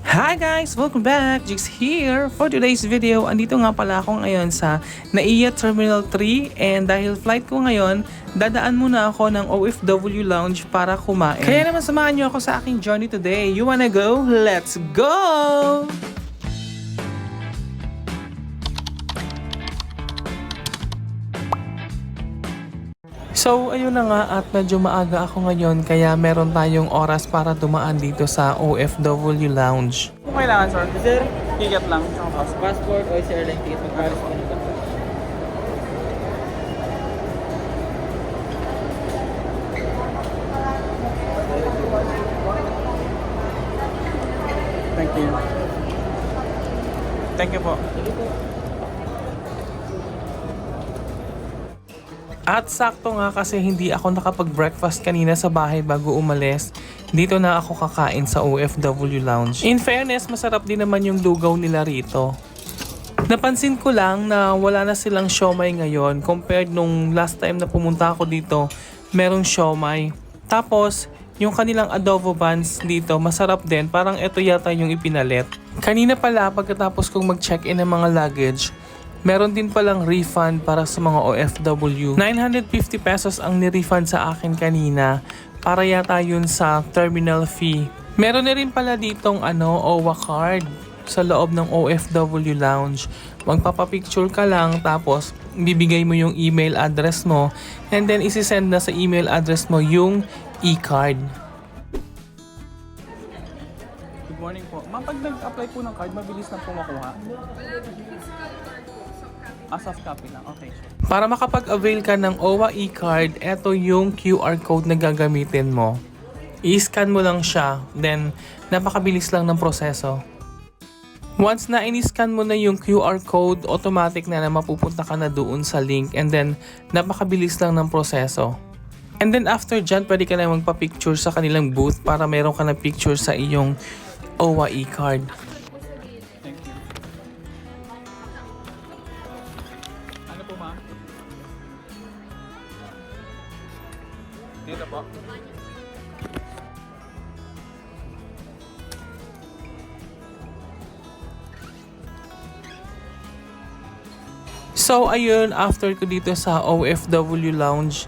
Hi guys! Welcome back! Jigs here! For today's video, andito nga pala ako ngayon sa NAIA Terminal 3 and dahil flight ko ngayon, dadaan muna ako ng OFW Lounge para kumain. Kaya naman samahan niyo ako sa aking journey today. You wanna go? Let's go! So, ayun na nga at medyo maaga ako ngayon kaya meron tayong oras para dumaan dito sa OFW Lounge. Kung kailangan, sir? Sir, Ticket lang. passport o sa airline ticket, magpares po nito. Thank you. Thank you po. At sakto nga kasi hindi ako nakapag-breakfast kanina sa bahay bago umalis. Dito na ako kakain sa OFW Lounge. In fairness, masarap din naman yung lugaw nila rito. Napansin ko lang na wala na silang siomay ngayon compared nung last time na pumunta ako dito, merong siomay. Tapos, yung kanilang adobo buns dito, masarap din. Parang ito yata yung ipinalit. Kanina pala, pagkatapos kong mag-check-in ng mga luggage, meron din palang refund para sa mga OFW. 950 pesos ang ni-refund sa akin kanina para yata yun sa terminal fee. Meron na rin pala ditong OWA card sa loob ng OFW Lounge. Magpapapicture ka lang tapos bibigay mo yung email address mo and then isi-send na sa email address mo yung e-card. Good morning po. Ma'am, pag nag-apply po ng card, mabilis na po makuha? Soft copy lang. Okay. Para makapag-avail ka ng OWA e-card, eto yung QR code na gagamitin mo. I-scan mo lang siya, then napakabilis lang ng proseso. Once na in-scan mo na yung QR code, automatic na mapupunta ka na doon sa link and then napakabilis lang ng proseso. And then after dyan, pwede ka na magpa-picture sa kanilang booth para meron ka na picture sa iyong OWA e-card. Dito po. So ayun, after ko dito sa OFW Lounge,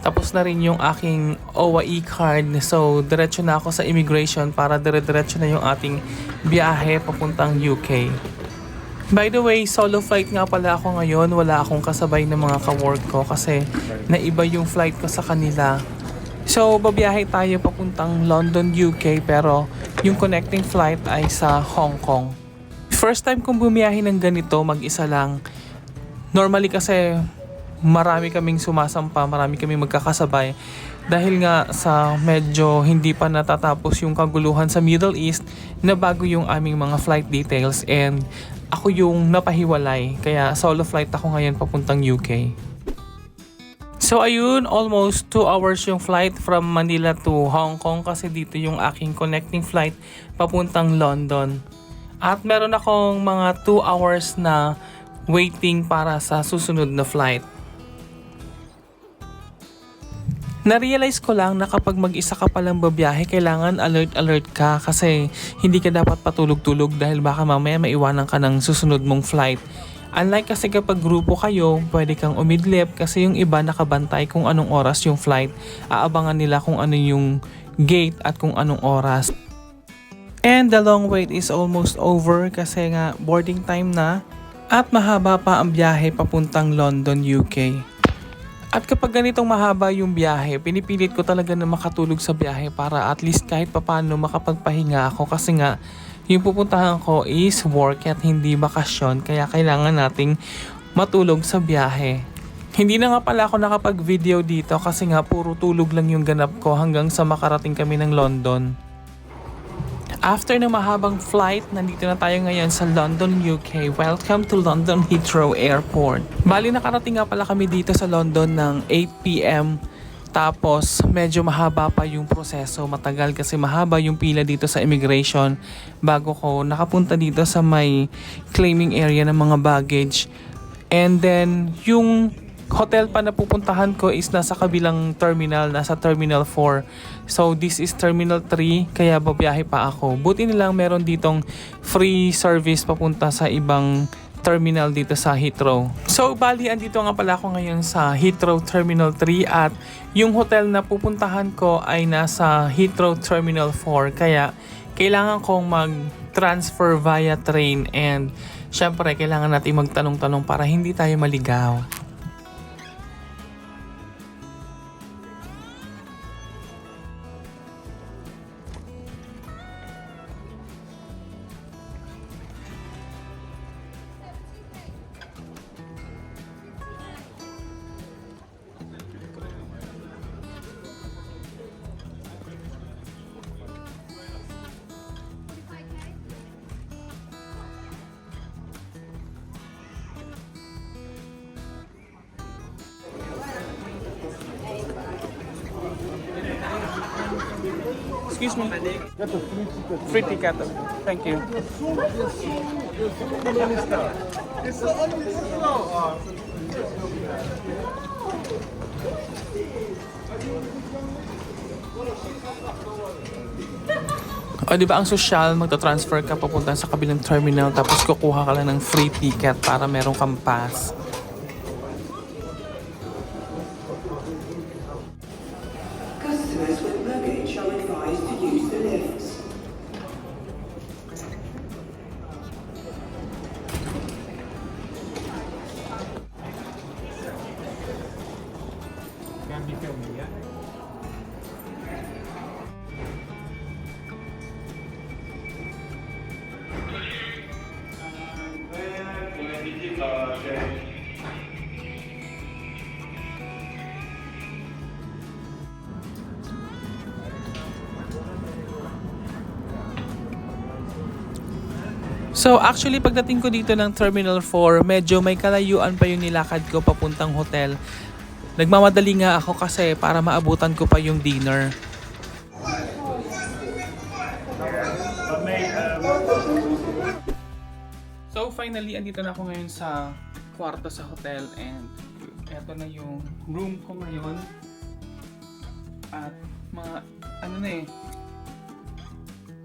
tapos na rin yung aking OWA e-card. So diretso na ako sa immigration para dire-diretso na yung ating biyahe papuntang UK. By the way, solo flight nga pala ako ngayon. Wala akong kasabay ng mga ka-work ko kasi naiba yung flight ko sa kanila. So, babiyahe tayo papuntang London, UK pero yung connecting flight ay sa Hong Kong. First time kong bumiyahe ng ganito, mag-isa lang. Normally kasi marami kaming sumasampa, marami kaming magkakasabay. Dahil nga sa medyo hindi pa natatapos yung kaguluhan sa Middle East, na bago yung aming mga flight details and ako yung napahiwalay. Kaya solo flight ako ngayon papuntang UK. So ayun, almost 2 hours yung flight from Manila to Hong Kong kasi dito yung aking connecting flight papuntang London. At meron akong mga 2 hours na waiting para sa susunod na flight. Na-realize ko lang na kapag mag-isa ka palang babiyahe, kailangan alert ka kasi hindi ka dapat patulog-tulog dahil baka mamaya maiwanan ka ng susunod mong flight. Unlike kasi kapag grupo kayo, pwede kang umidlip kasi yung iba nakabantay kung anong oras yung flight. Aabangan nila kung ano yung gate at kung anong oras. And the long wait is almost over kasi nga boarding time na at mahaba pa ang biyahe papuntang London, UK. At kapag ganitong mahaba yung biyahe, pinipilit ko talaga na makatulog sa biyahe para at least kahit papano makapagpahinga ako kasi nga yung pupuntahan ko is work at hindi bakasyon kaya kailangan nating matulog sa biyahe. Hindi na nga pala ako nakapag-video dito kasi nga puro tulog lang yung ganap ko hanggang sa makarating kami ng London. After ng mahabang flight, nandito na tayo ngayon sa London, UK. Welcome to London Heathrow Airport. Bali nakarating nga pala kami dito sa London ng 8 PM. Tapos medyo mahaba pa yung proseso. Matagal kasi mahaba yung pila dito sa immigration bago ko nakapunta dito sa may claiming area ng mga baggage. And then yung hotel pa na pupuntahan ko is nasa kabilang terminal, nasa Terminal 4. So this is Terminal 3, kaya babiyahe pa ako. Buti nilang meron ditong free service papunta sa ibang terminal dito sa Heathrow. So bali, andito nga pala ako ngayon sa Heathrow Terminal 3 at yung hotel na pupuntahan ko ay nasa Heathrow Terminal 4. Kaya kailangan kong mag-transfer via train and syempre kailangan natin magtanong-tanong para hindi tayo maligaw. Excuse me. Free ticket. Thank you. O diba ang sosyal, magta-transfer ka papunta sa kabilang terminal tapos kukuha ka lang ng free ticket para meron kang pass. Customers with luggage are advised to use the lifts. So actually pagdating ko dito ng Terminal 4, medyo may kalayuan pa yung nilakad ko papuntang hotel. Nagmamadali nga ako kasi para maabutan ko pa yung dinner. So finally, andito na ako ngayon sa kwarto sa hotel and eto na yung room ko ngayon. At mga ano na eh,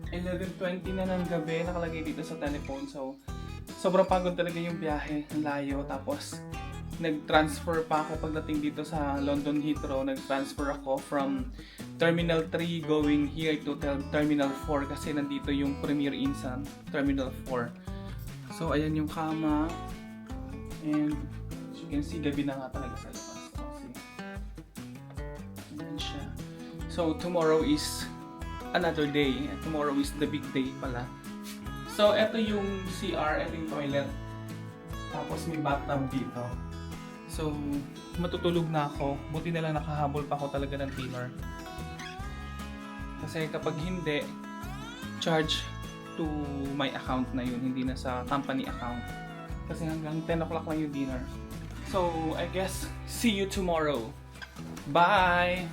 11:20 na ng gabi, nakalagay dito sa telephone. So, sobrang pagod talaga yung biyahe, ang layo. Tapos, nag-transfer pa ako pagdating dito sa London Heathrow. Nag-transfer ako from Terminal 3 going here to Terminal 4 kasi nandito yung Premier Inn sa Terminal 4. So, ayan yung kama. And, as you can see, gabi na nga talaga sa labas. So, see. Ayan siya. So, tomorrow is another day. Tomorrow is the big day pala. So, eto yung CR, eto yung toilet. Tapos may bathtub dito. So, matutulog na ako. Buti na lang nakahabol pa ako talaga ng thinner. Kasi kapag hindi, charge to my account na yun, hindi na sa company account. Kasi hanggang 10 o'clock lang yung dinner. So, I guess, see you tomorrow. Bye!